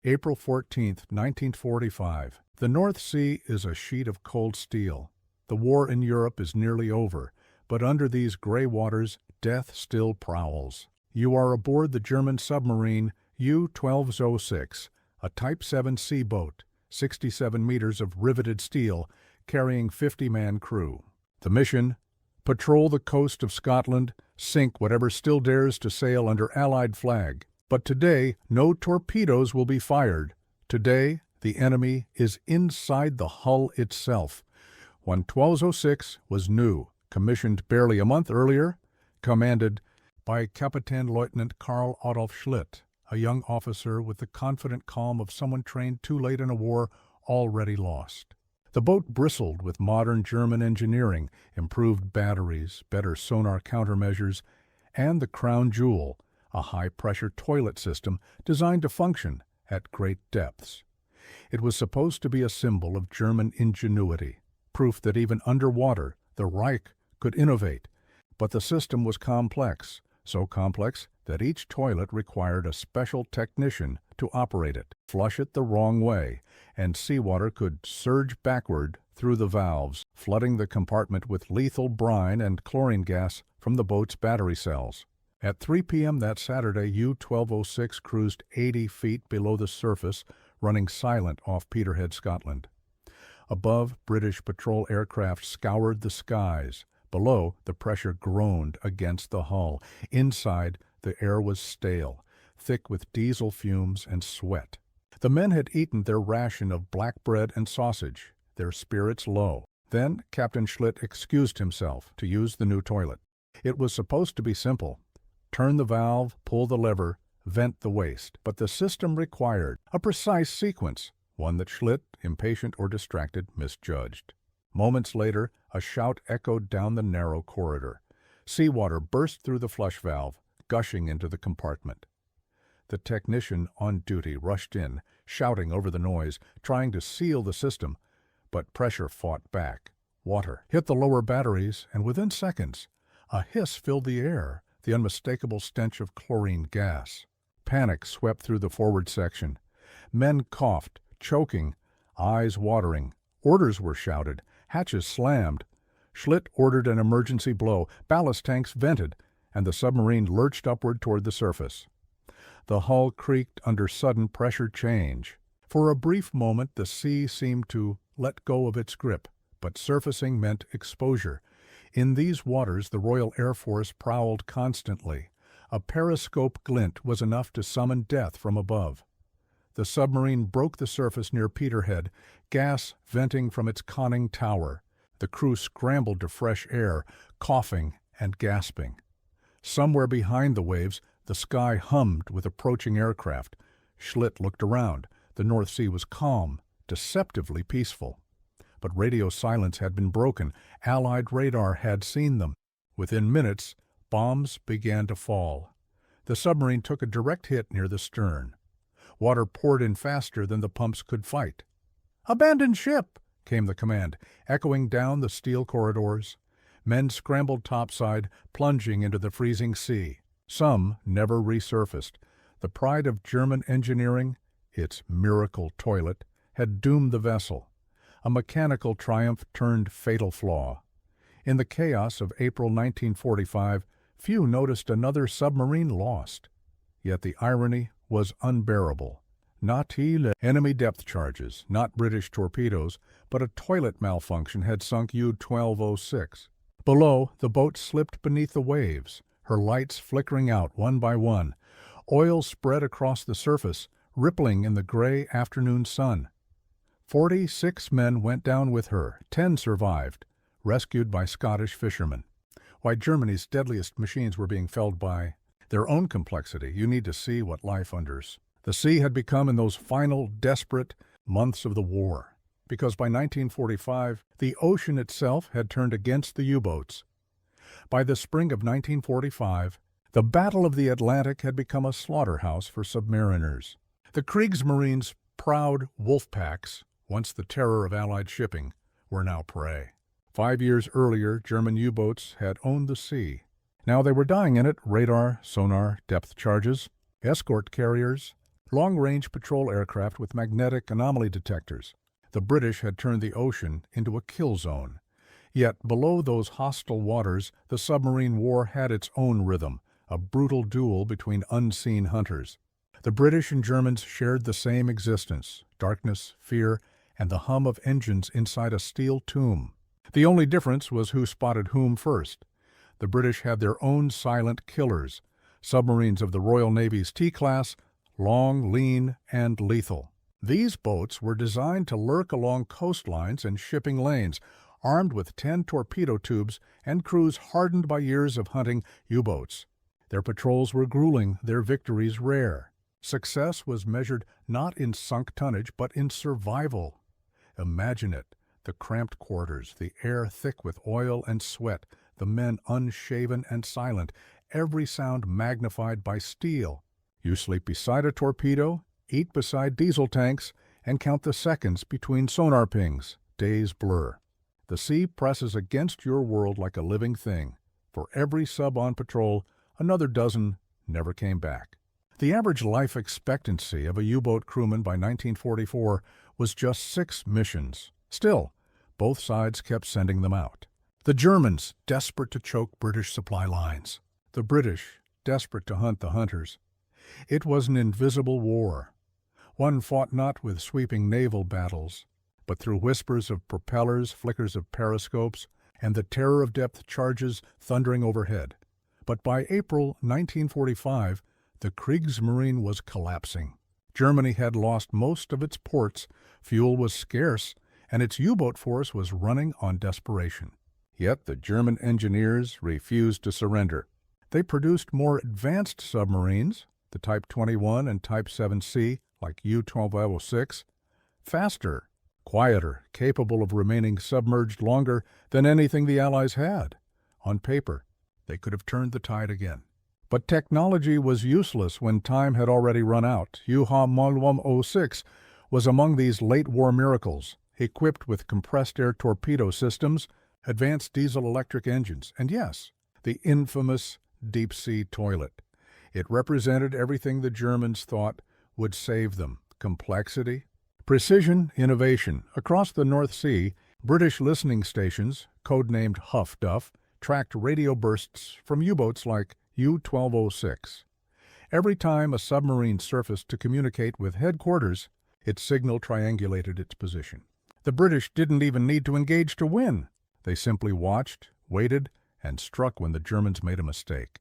April 14, 1945. The North Sea is a sheet of cold steel. The war in Europe is nearly over, but under these gray waters, death still prowls. You are aboard the German submarine U-1206, a Type 7 sea boat, 67 meters of riveted steel, carrying 50-man crew. The mission: patrol the coast of Scotland, sink whatever still dares to sail under Allied flag. But today, no torpedoes will be fired. Today, the enemy is inside the hull itself. 1206 was new, commissioned barely a month earlier, commanded by Kapitän-Leutnant Karl Adolf Schlitt, a young officer with the confident calm of someone trained too late in a war already lost. The boat bristled with modern German engineering, improved batteries, better sonar countermeasures, and the crown jewel, a high-pressure toilet system designed to function at great depths. It was supposed to be a symbol of German ingenuity, proof that even underwater the Reich could innovate. But the system was complex, so complex that each toilet required a special technician to operate it, flush it the wrong way, and seawater could surge backward through the valves, flooding the compartment with lethal brine and chlorine gas from the boat's battery cells. At 3 p.m. that Saturday, U-1206 cruised 80 feet below the surface, running silent off Peterhead, Scotland. Above, British patrol aircraft scoured the skies. Below, the pressure groaned against the hull. Inside, the air was stale, thick with diesel fumes and sweat. The men had eaten their ration of black bread and sausage, their spirits low. Then Captain Schlitt excused himself to use the new toilet. It was supposed to be simple. Turn the valve, pull the lever, vent the waste. But the system required a precise sequence, one that Schlitt, impatient or distracted, misjudged. Moments later, a shout echoed down the narrow corridor. Seawater burst through the flush valve, gushing into the compartment. The technician on duty rushed in, shouting over the noise, trying to seal the system, but pressure fought back. Water hit the lower batteries, and within seconds, a hiss filled the air, the unmistakable stench of chlorine gas. Panic swept through the forward section. Men coughed, choking, eyes watering. Orders were shouted, hatches slammed. Schlitt ordered an emergency blow, ballast tanks vented, and the submarine lurched upward toward the surface. The hull creaked under sudden pressure change. For a brief moment, the sea seemed to let go of its grip, but surfacing meant exposure. In these waters, the Royal Air Force prowled constantly. A periscope glint was enough to summon death from above. The submarine broke the surface near Peterhead, gas venting from its conning tower. The crew scrambled to fresh air, coughing and gasping. Somewhere behind the waves, the sky hummed with approaching aircraft. Schlitt looked around. The North Sea was calm, deceptively peaceful. But radio silence had been broken. Allied radar had seen them. Within minutes, bombs began to fall. The submarine took a direct hit near the stern. Water poured in faster than the pumps could fight. "Abandon ship!" came the command, echoing down the steel corridors. Men scrambled topside, plunging into the freezing sea. Some never resurfaced. The pride of German engineering, its miracle toilet, had doomed the vessel. A mechanical triumph turned fatal flaw. In the chaos of April 1945, few noticed another submarine lost. Yet the irony was unbearable. Not enemy depth charges, not British torpedoes, but a toilet malfunction had sunk U-1206. Below, the boat slipped beneath the waves, her lights flickering out one by one. Oil spread across the surface, rippling in the gray afternoon sun. 46 men went down with her, 10 survived, rescued by Scottish fishermen. Why Germany's deadliest machines were being felled by their own complexity, you need to see what life the sea had become in those final, desperate months of the war. Because by 1945, the ocean itself had turned against the U-boats. By the spring of 1945, the Battle of the Atlantic had become a slaughterhouse for submariners. The Kriegsmarine's proud wolf packs, once the terror of Allied shipping, were now prey. 5 years earlier, German U-boats had owned the sea. Now they were dying in it: radar, sonar, depth charges, escort carriers. long-range patrol aircraft with magnetic anomaly detectors. The British had turned the ocean into a kill zone. Yet below those hostile waters, the submarine war had its own rhythm, a brutal duel between unseen hunters. The British and Germans shared the same existence, darkness, fear, and the hum of engines inside a steel tomb. The only difference was who spotted whom first. The British had their own silent killers, submarines of the Royal Navy's T-class, long, lean, and lethal. These boats were designed to lurk along coastlines and shipping lanes, armed with 10 torpedo tubes and crews hardened by years of hunting U-boats. Their patrols were grueling, their victories rare. Success was measured not in sunk tonnage, but in survival. Imagine it, the cramped quarters, the air thick with oil and sweat, the men unshaven and silent, every sound magnified by steel. You sleep beside a torpedo, eat beside diesel tanks, and count the seconds between sonar pings. Days blur. The sea presses against your world like a living thing. For every sub on patrol, another dozen never came back. The average life expectancy of a U-boat crewman by 1944 was just 6 missions. Still, both sides kept sending them out. The Germans, desperate to choke British supply lines. The British, desperate to hunt the hunters. It was an invisible war. One fought not with sweeping naval battles, but through whispers of propellers, flickers of periscopes, and the terror of depth charges thundering overhead. But by April 1945, the Kriegsmarine was collapsing. Germany had lost most of its ports, fuel was scarce, and its U-boat force was running on desperation. Yet the German engineers refused to surrender. They produced more advanced submarines, the Type 21 and Type 7C, like U-1206, faster, quieter, capable of remaining submerged longer than anything the Allies had. On paper, they could have turned the tide again. But technology was useless when time had already run out. U-1206 was among these late-war miracles, equipped with compressed air torpedo systems, advanced diesel-electric engines, and yes, the infamous deep-sea toilet. It represented everything the Germans thought would save them: complexity, precision, innovation. Across the North Sea, British listening stations, codenamed Huff Duff, tracked radio bursts from U-boats like U-1206. Every time a submarine surfaced to communicate with headquarters, its signal triangulated its position. The British didn't even need to engage to win. They simply watched, waited, and struck when the Germans made a mistake.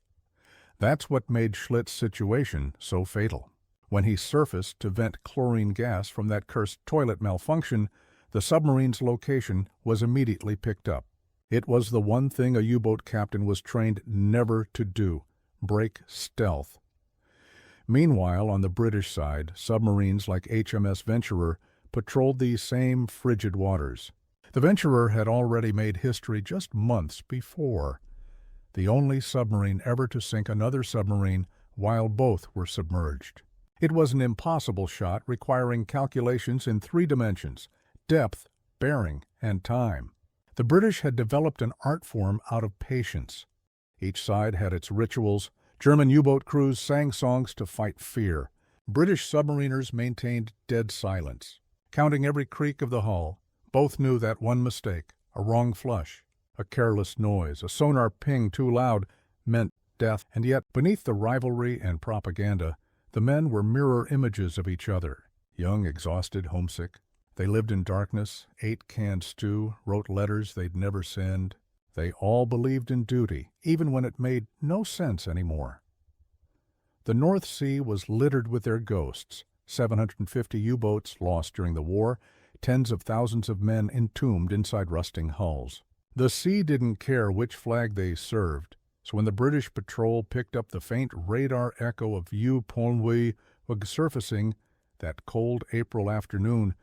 That's what made Schlitt's situation so fatal. When he surfaced to vent chlorine gas from that cursed toilet malfunction, the submarine's location was immediately picked up. It was the one thing a U-boat captain was trained never to do: break stealth. Meanwhile, on the British side, submarines like HMS Venturer patrolled these same frigid waters. The Venturer had already made history just months before, the only submarine ever to sink another submarine while both were submerged. It was an impossible shot requiring calculations in 3 dimensions: depth, bearing, and time. The British had developed an art form out of patience. Each side had its rituals. German U-boat crews sang songs to fight fear. British submariners maintained dead silence, counting every creak of the hull. Both knew that one mistake, a wrong flush, a careless noise, a sonar ping too loud, meant death. And yet, beneath the rivalry and propaganda, the men were mirror images of each other. Young, exhausted, homesick. They lived in darkness, ate canned stew, wrote letters they'd never send. They all believed in duty, even when it made no sense anymore. The North Sea was littered with their ghosts: 750 U-boats lost during the war, tens of thousands of men entombed inside rusting hulls. The sea didn't care which flag they served, so when the British patrol picked up the faint radar echo of U-1206 surfacing that cold April afternoon,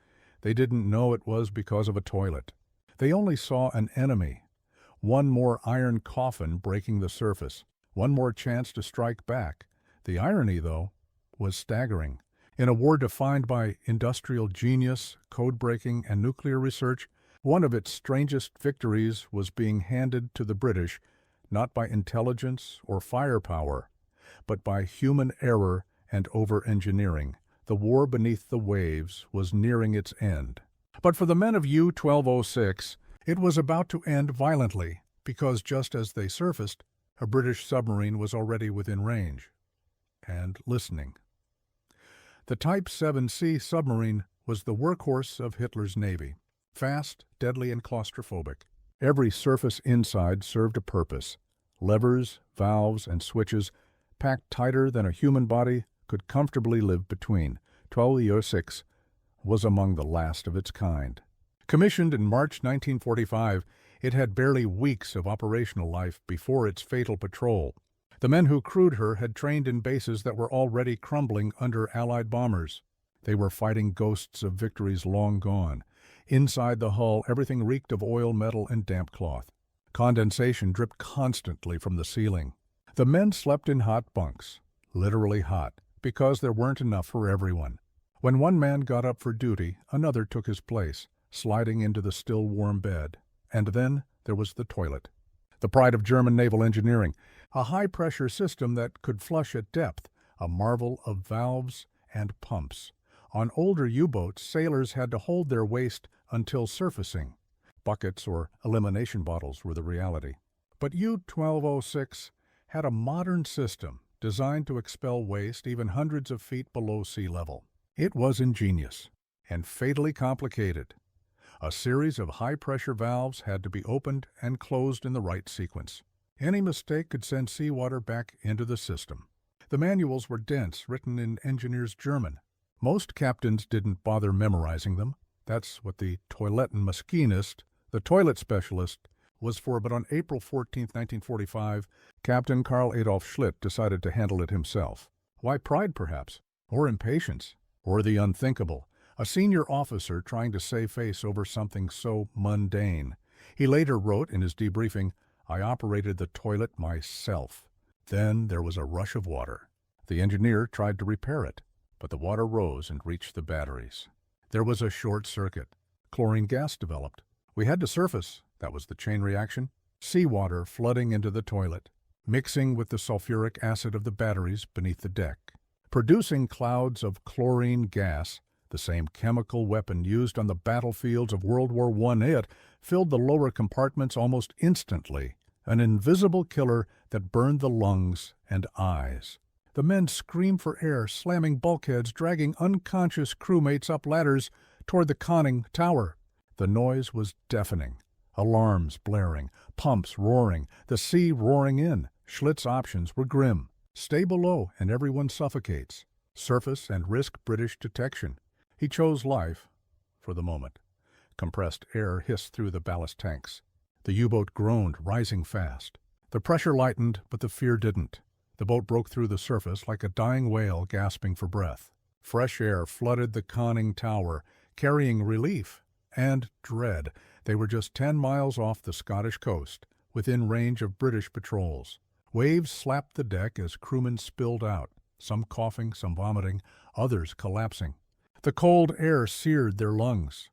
they didn't know it was because of a toilet. They only saw an enemy. One more iron coffin breaking the surface. One more chance to strike back. The irony, though, was staggering. In a war defined by industrial genius, code-breaking, and nuclear research, one of its strangest victories was being handed to the British not by intelligence or firepower, but by human error and over-engineering. The war beneath the waves was nearing its end. But for the men of U-1206, it was about to end violently, because just as they surfaced, a British submarine was already within range and listening. The Type 7C submarine was the workhorse of Hitler's Navy. Fast, deadly, and claustrophobic. Every surface inside served a purpose. Levers, valves, and switches, packed tighter than a human body, could comfortably live between. 1206 was among the last of its kind. Commissioned in March 1945, it had barely weeks of operational life before its fatal patrol. The men who crewed her had trained in bases that were already crumbling under Allied bombers. They were fighting ghosts of victories long gone. Inside the hull, everything reeked of oil, metal, and damp cloth. Condensation dripped constantly from the ceiling. The men slept in hot bunks, literally hot, because there weren't enough for everyone. When one man got up for duty, another took his place, sliding into the still warm bed. And then there was the toilet. The pride of German naval engineering, a high-pressure system that could flush at depth, a marvel of valves and pumps. On older U-boats, sailors had to hold their waste until surfacing. Buckets or elimination bottles were the reality. But U-1206 had a modern system designed to expel waste even hundreds of feet below sea level. It was ingenious and fatally complicated. A series of high-pressure valves had to be opened and closed in the right sequence. Any mistake could send seawater back into the system. The manuals were dense, written in engineers' German. Most captains didn't bother memorizing them. That's what the Toilettenmaschinist, the toilet specialist, was for. But on April 14, 1945, Captain Karl Adolf Schlitt decided to handle it himself. Why pride, perhaps? Or impatience? Or the unthinkable? A senior officer trying to save face over something so mundane. He later wrote in his debriefing, "I operated the toilet myself." Then there was a rush of water. The engineer tried to repair it, but the water rose and reached the batteries. There was a short circuit. Chlorine gas developed. We had to surface. That was the chain reaction. Seawater flooding into the toilet, mixing with the sulfuric acid of the batteries beneath the deck, producing clouds of chlorine gas, the same chemical weapon used on the battlefields of World War I. It filled the lower compartments almost instantly, an invisible killer that burned the lungs and eyes. The men screamed for air, slamming bulkheads, dragging unconscious crewmates up ladders toward the conning tower. The noise was deafening. Alarms blaring, pumps roaring, the sea roaring in. Schlitt's options were grim. Stay below and everyone suffocates. Surface and risk British detection. He chose life, for the moment. Compressed air hissed through the ballast tanks. The U-boat groaned, rising fast. The pressure lightened, but the fear didn't. The boat broke through the surface like a dying whale gasping for breath. Fresh air flooded the conning tower, carrying relief and dread. They were just 10 miles off the Scottish coast, within range of British patrols. Waves slapped the deck as crewmen spilled out, some coughing, some vomiting, others collapsing. The cold air seared their lungs.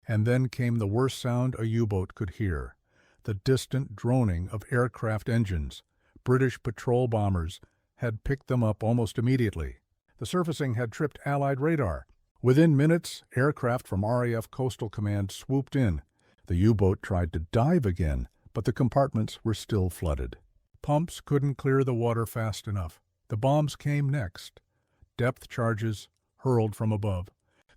And then came the worst sound a U-boat could hear, the distant droning of aircraft engines. British patrol bombers had picked them up almost immediately. The surfacing had tripped Allied radar. Within minutes, aircraft from RAF Coastal Command swooped in. The U-boat tried to dive again, but the compartments were still flooded. Pumps couldn't clear the water fast enough. The bombs came next. Depth charges hurled from above.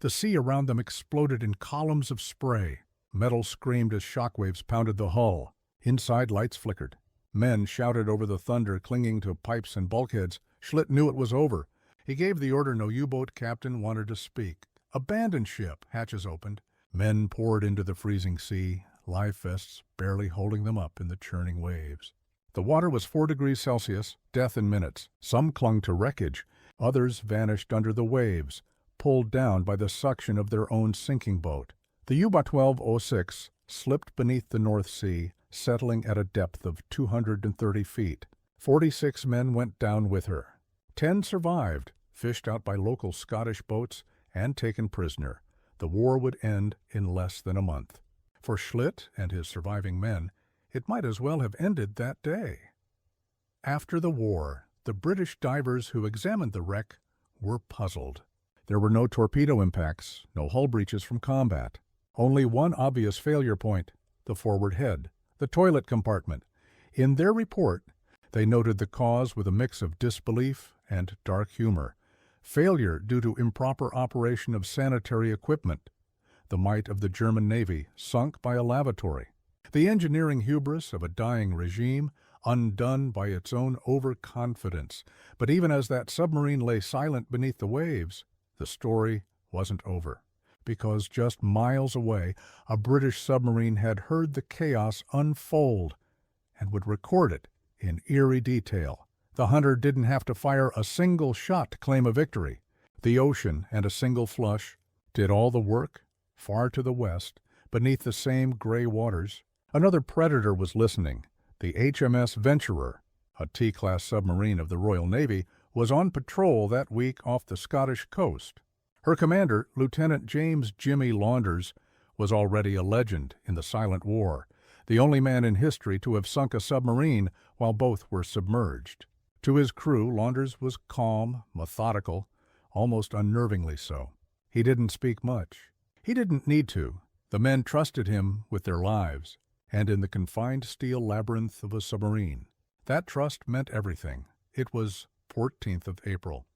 The sea around them exploded in columns of spray. Metal screamed as shockwaves pounded the hull. Inside, lights flickered. Men shouted over the thunder, clinging to pipes and bulkheads. Schlitt knew it was over. He gave the order no U-boat captain wanted to speak. Abandon ship. Hatches opened. Men poured into the freezing sea, life vests barely holding them up in the churning waves. The water was 4 degrees Celsius, death in minutes. Some clung to wreckage. Others vanished under the waves, pulled down by the suction of their own sinking boat. The U-1206 slipped beneath the North Sea, settling at a depth of 230 feet. 46 men went down with her. 10 survived, fished out by local Scottish boats, and taken prisoner. The war would end in less than a month. For Schlitt and his surviving men, it might as well have ended that day. After the war, the British divers who examined the wreck were puzzled. There were no torpedo impacts, no hull breaches from combat. Only one obvious failure point, the forward head, the toilet compartment. In their report, they noted the cause with a mix of disbelief and dark humor. Failure due to improper operation of sanitary equipment. The might of the German Navy sunk by a lavatory. The engineering hubris of a dying regime undone by its own overconfidence. But even as that submarine lay silent beneath the waves, the story wasn't over. Because just miles away, a British submarine had heard the chaos unfold and would record it in eerie detail. The hunter didn't have to fire a single shot to claim a victory. The ocean and a single flush did all the work. Far to the west, beneath the same gray waters, another predator was listening. The HMS Venturer, a T-class submarine of the Royal Navy, was on patrol that week off the Scottish coast. Her commander, Lieutenant James "Jimmy" Launders, was already a legend in the Silent War, the only man in history to have sunk a submarine while both were submerged. To his crew, Launders was calm, methodical, almost unnervingly so. He didn't speak much. He didn't need to. The men trusted him with their lives, and in the confined steel labyrinth of a submarine. That trust meant everything. It was 14th of April.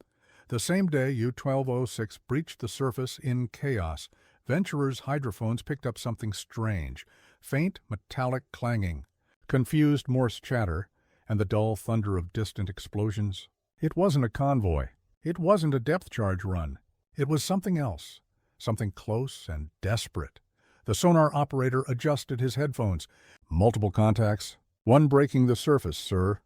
The same day U-1206 breached the surface in chaos, Venturer's hydrophones picked up something strange, faint metallic clanging, confused Morse chatter, and the dull thunder of distant explosions. It wasn't a convoy. It wasn't a depth charge run. It was something else, something close and desperate. The sonar operator adjusted his headphones. Multiple contacts. One breaking the surface, sir.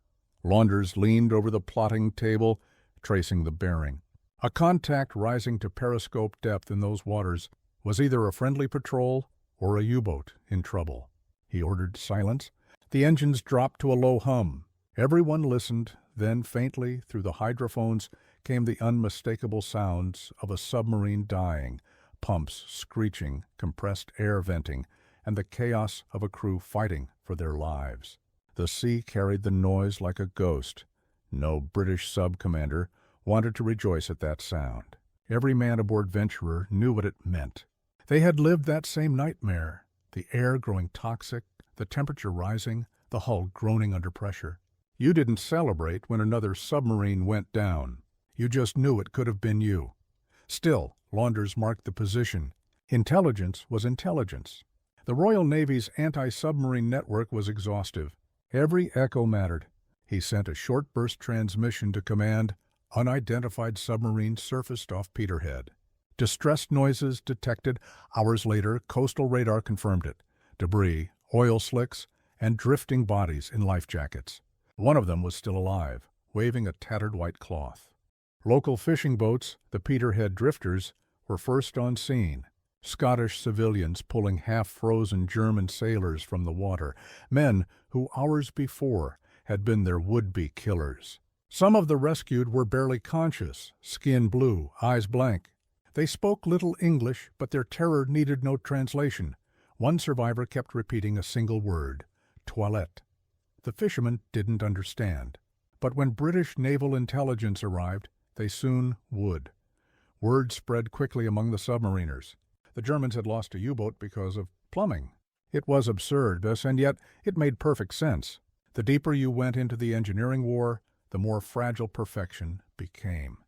Launders leaned over the plotting table, tracing the bearing. A contact rising to periscope depth in those waters was either a friendly patrol or a U-boat in trouble. He ordered silence. The engines dropped to a low hum. Everyone listened, then faintly through the hydrophones came the unmistakable sounds of a submarine dying, pumps screeching, compressed air venting, and the chaos of a crew fighting for their lives. The sea carried the noise like a ghost. No British sub-commander wanted to rejoice at that sound. Every man aboard Venturer knew what it meant. They had lived that same nightmare, the air growing toxic, the temperature rising, the hull groaning under pressure. You didn't celebrate when another submarine went down. You just knew it could have been you. Still, Launders marked the position. Intelligence was intelligence. The Royal Navy's anti-submarine network was exhaustive. Every echo mattered. He sent a short-burst transmission to command. Unidentified submarine surfaced off Peterhead. Distress noises detected. Hours later, coastal radar confirmed it. Debris, oil slicks, and drifting bodies in life jackets. One of them was still alive, waving a tattered white cloth. Local fishing boats, the Peterhead drifters, were first on scene. Scottish civilians pulling half-frozen German sailors from the water, men who hours before had been their would-be killers. Some of the rescued were barely conscious, skin blue, eyes blank. They spoke little English, but their terror needed no translation. One survivor kept repeating a single word, toilette. The fishermen didn't understand. But when British naval intelligence arrived, they soon would. Word spread quickly among the submariners. The Germans had lost a U-boat because of plumbing. It was absurd, this, and yet it made perfect sense. The deeper you went into the engineering war, the more fragile perfection became.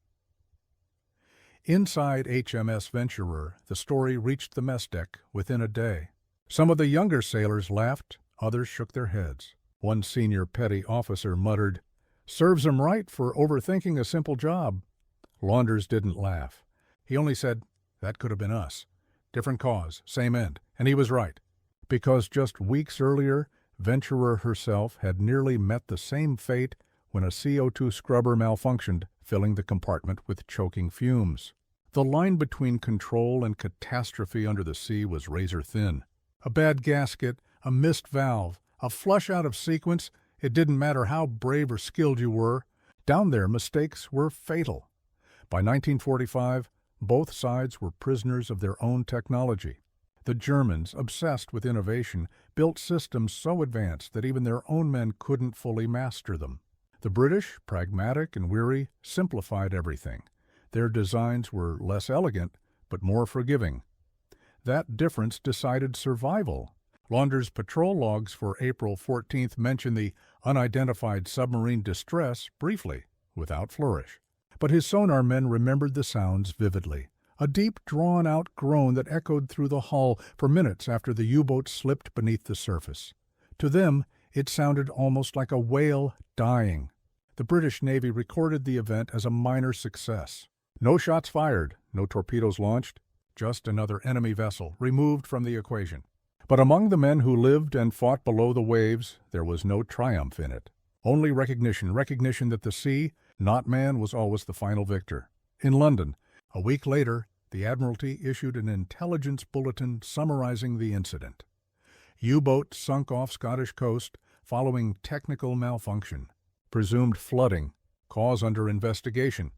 Inside HMS Venturer, the story reached the mess deck within a day. Some of the younger sailors laughed, others shook their heads. One senior petty officer muttered, "Serves 'em right for overthinking a simple job." Launders didn't laugh. He only said, "That could have been us. Different cause, same end," and he was right. Because just weeks earlier, Venturer herself had nearly met the same fate when a CO2 scrubber malfunctioned, filling the compartment with choking fumes. The line between control and catastrophe under the sea was razor thin. A bad gasket, a missed valve, a flush out of sequence, it didn't matter how brave or skilled you were. Down there, mistakes were fatal. By 1945, both sides were prisoners of their own technology. The Germans, obsessed with innovation, built systems so advanced that even their own men couldn't fully master them. The British, pragmatic and weary, simplified everything. Their designs were less elegant, but more forgiving. That difference decided survival. Launder's patrol logs for April 14th mention the unidentified submarine distress briefly, without flourish. But his sonar men remembered the sounds vividly. A deep, drawn-out groan that echoed through the hull for minutes after the U-boat slipped beneath the surface. To them, it sounded almost like a whale dying. The British Navy recorded the event as a minor success. No shots fired, no torpedoes launched, just another enemy vessel removed from the equation. But among the men who lived and fought below the waves, there was no triumph in it. Only recognition that the sea, not man, was always the final victor. In London, a week later, the Admiralty issued an intelligence bulletin summarizing the incident. U-boat sunk off Scottish coast following technical malfunction. Presumed flooding. Cause under investigation.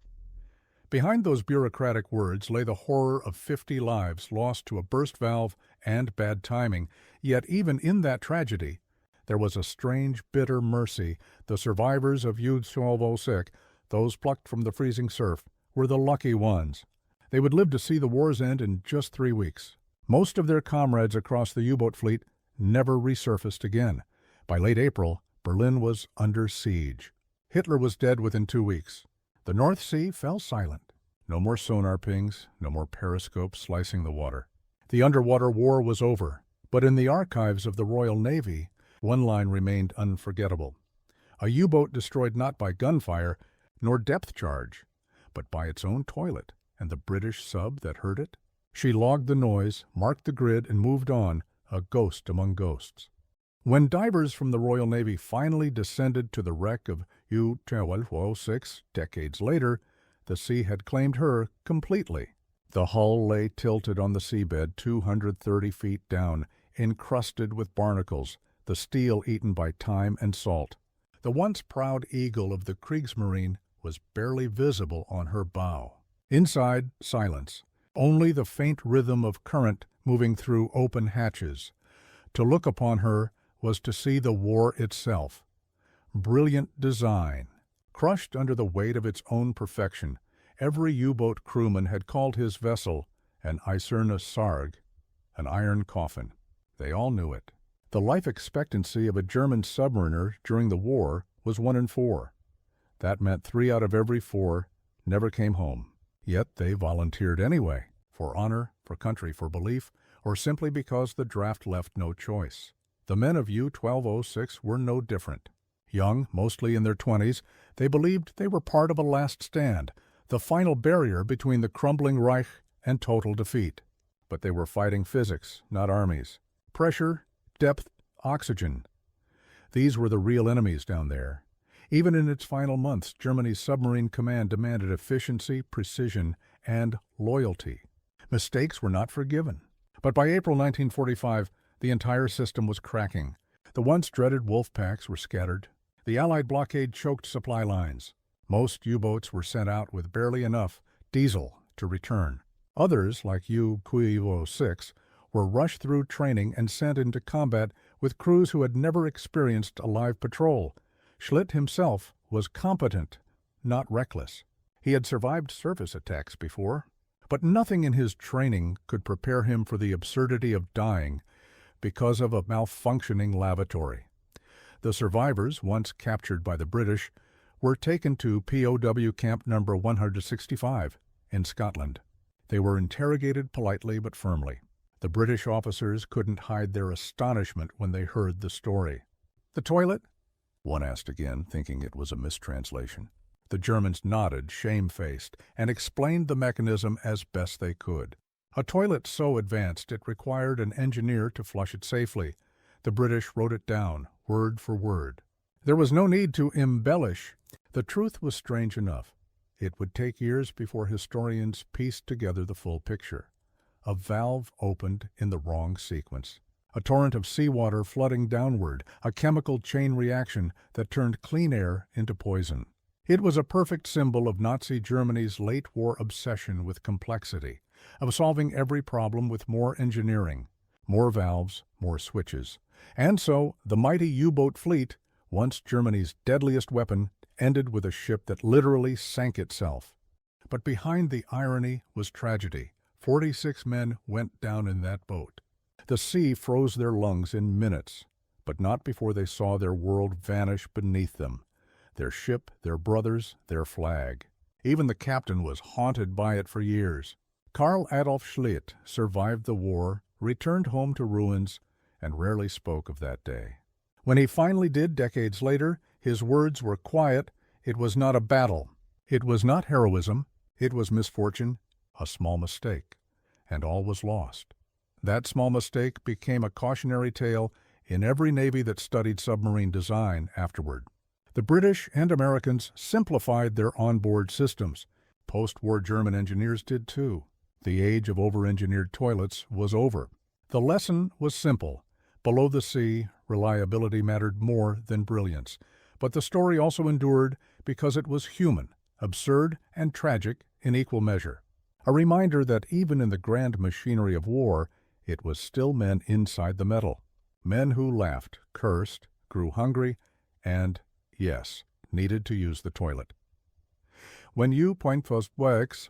Behind those bureaucratic words lay the horror of 50 lives lost to a burst valve and bad timing, yet even in that tragedy, there was a strange, bitter mercy. The survivors of U-1206, those plucked from the freezing surf, were the lucky ones. They would live to see the war's end in just 3 weeks. Most of their comrades across the U-boat fleet never resurfaced again. By late April, Berlin was under siege. Hitler was dead within 2 weeks. The North Sea fell silent. No more sonar pings, no more periscopes slicing the water. The underwater war was over, but in the archives of the Royal Navy, one line remained unforgettable. A U-boat destroyed not by gunfire nor depth charge, but by its own toilet and the British sub that heard it. She logged the noise, marked the grid, and moved on, a ghost among ghosts. When divers from the Royal Navy finally descended to the wreck of U-1206 decades later, the sea had claimed her completely. The hull lay tilted on the seabed 230 feet down, encrusted with barnacles, the steel eaten by time and salt. The once proud eagle of the Kriegsmarine was barely visible on her bow. Inside, silence. Only the faint rhythm of current moving through open hatches. To look upon her was to see the war itself. Brilliant design. Crushed under the weight of its own perfection, every U-boat crewman had called his vessel an eiserne Sarg, an iron coffin. They all knew it. The life expectancy of a German submariner during the war was 1 in 4. That meant 3 out of every 4 never came home. Yet they volunteered anyway, for honor, for country, for belief, or simply because the draft left no choice. The men of U-1206 were no different. Young, mostly in their 20s, they believed they were part of a last stand, the final barrier between the crumbling Reich and total defeat. But they were fighting physics, not armies. Pressure, depth, oxygen. These were the real enemies down there. Even in its final months, Germany's submarine command demanded efficiency, precision, and loyalty. Mistakes were not forgiven. But by April 1945, the entire system was cracking. The once dreaded wolf packs were scattered. The Allied blockade choked supply lines. Most U-boats were sent out with barely enough diesel to return. Others, like U-1206, were rushed through training and sent into combat with crews who had never experienced a live patrol. Schlitt himself was competent, not reckless. He had survived surface attacks before, but nothing in his training could prepare him for the absurdity of dying because of a malfunctioning lavatory. The survivors, once captured by the British, were taken to POW Camp No. 165 in Scotland. They were interrogated politely but firmly. The British officers couldn't hide their astonishment when they heard the story. "The toilet?" one asked again, thinking it was a mistranslation. The Germans nodded, shamefaced, and explained the mechanism as best they could. A toilet so advanced it required an engineer to flush it safely. The British wrote it down, word for word. There was no need to embellish. The truth was strange enough. It would take years before historians pieced together the full picture. A valve opened in the wrong sequence. A torrent of seawater flooding downward, a chemical chain reaction that turned clean air into poison. It was a perfect symbol of Nazi Germany's late-war obsession with complexity, of solving every problem with more engineering, more valves, more switches. And so, the mighty U-boat fleet, once Germany's deadliest weapon, ended with a ship that literally sank itself. But behind the irony was tragedy. 46 men went down in that boat. The sea froze their lungs in minutes, but not before they saw their world vanish beneath them. Their ship, their brothers, their flag. Even the captain was haunted by it for years. Karl Adolf Schlitt survived the war, returned home to ruins, and rarely spoke of that day. When he finally did decades later, his words were quiet. It was not a battle. It was not heroism. It was misfortune, a small mistake, and all was lost. That small mistake became a cautionary tale in every navy that studied submarine design afterward. The British and Americans simplified their onboard systems. Post-war German engineers did too. The age of over-engineered toilets was over. The lesson was simple. Below the sea, reliability mattered more than brilliance. But the story also endured because it was human, absurd, and tragic in equal measure. A reminder that even in the grand machinery of war, it was still men inside the metal. Men who laughed, cursed, grew hungry, and, yes, needed to use the toilet. When U.Pointfos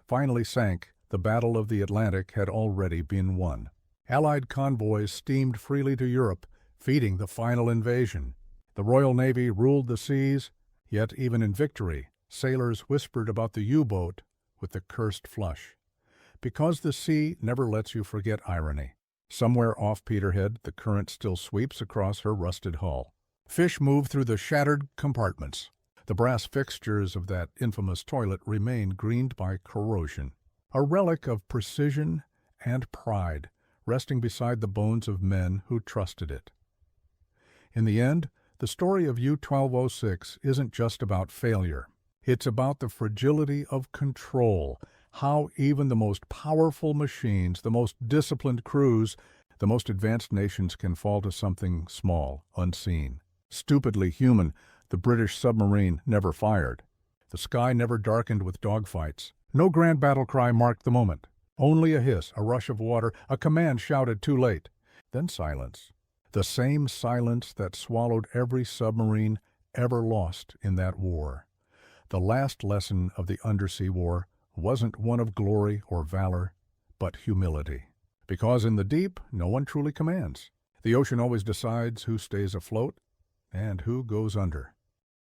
finally sank, the Battle of the Atlantic had already been won. Allied convoys steamed freely to Europe, feeding the final invasion. The Royal Navy ruled the seas, yet even in victory, sailors whispered about the U-boat with the cursed flush. Because the sea never lets you forget irony. Somewhere off Peterhead, the current still sweeps across her rusted hull. Fish move through the shattered compartments. The brass fixtures of that infamous toilet remain greened by corrosion. A relic of precision and pride, resting beside the bones of men who trusted it. In the end, the story of U-1206 isn't just about failure. It's about the fragility of control, how even the most powerful machines, the most disciplined crews, the most advanced nations can fall to something small, unseen. Stupidly human, the British submarine never fired. The sky never darkened with dogfights. No grand battle cry marked the moment. Only a hiss, a rush of water, a command shouted too late. Then silence. The same silence that swallowed every submarine ever lost in that war. The last lesson of the undersea war wasn't one of glory or valor, but humility. Because in the deep, no one truly commands. The ocean always decides who stays afloat and who goes under.